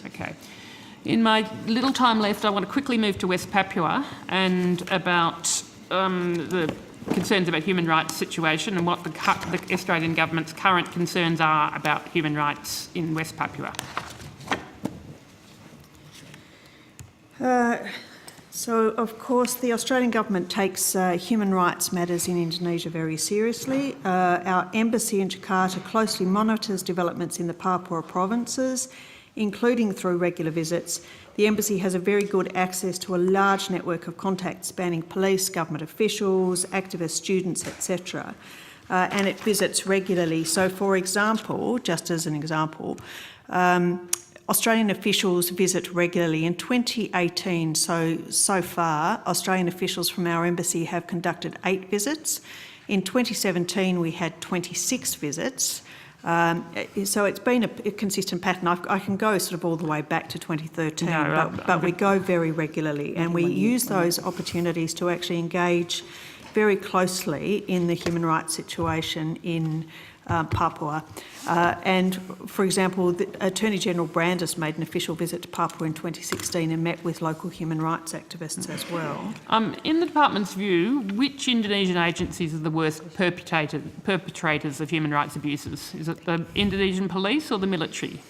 Okay. In my little time left, I want to quickly move to West Papua and about the concerns about human rights situation and what the Australian government's current concerns are about human rights in West Papua. So, of course, the Australian government takes human rights matters in Indonesia very seriously. Our embassy in Jakarta closely monitors developments in the Papua provinces, including through regular visits. The embassy has a very good access to a large network of contacts spanning police, government officials, activists, students, etc. And it visits regularly. So, for example, just as an example, Australian officials visit regularly. In 2018, so far, Australian officials from our embassy have conducted 8 visits. In 2017, we had 26 visits. So it's been a consistent pattern. I can go sort of all the way back to 2013, but we go very regularly, and we use those opportunities to actually engage very closely in the human rights situation in Papua. And, for example, the Attorney General Brandis made an official visit to Papua in 2016 and met with local human rights activists as well. In the department's view, which Indonesian agencies are the worst perpetrators of human rights abuses? Is it the Indonesian police or the military?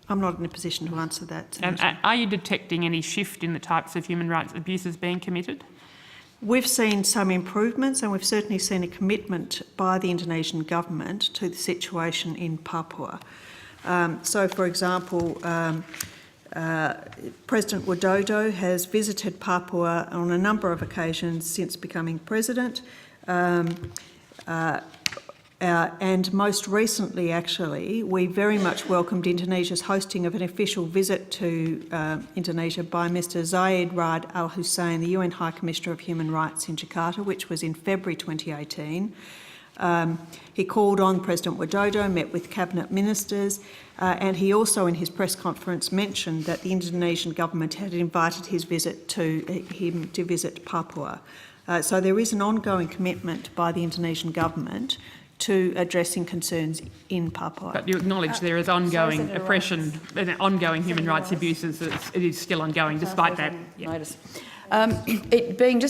I'm not in a position to answer that. And are you detecting any shift in the types of human rights abuses being committed? We've seen some improvements, and we've certainly seen a commitment by the Indonesian government to the situation in Papua. So, for example, President Widodo has visited Papua on a number of occasions since becoming president. And most recently, actually, we very much welcomed Indonesia's hosting of an official visit to Indonesia by Mr. Zayed Rad Al Hussein, the UN High Commissioner of Human Rights in Jakarta, which was in February 2018. He called on President Widodo, met with cabinet ministers, and he also in his press conference mentioned that the Indonesian government had invited him to visit Papua. So there is an ongoing commitment by the Indonesian government to addressing concerns in Papua. But you acknowledge there is ongoing oppression and ongoing human rights abuses. It is still ongoing despite that. Notice. It being just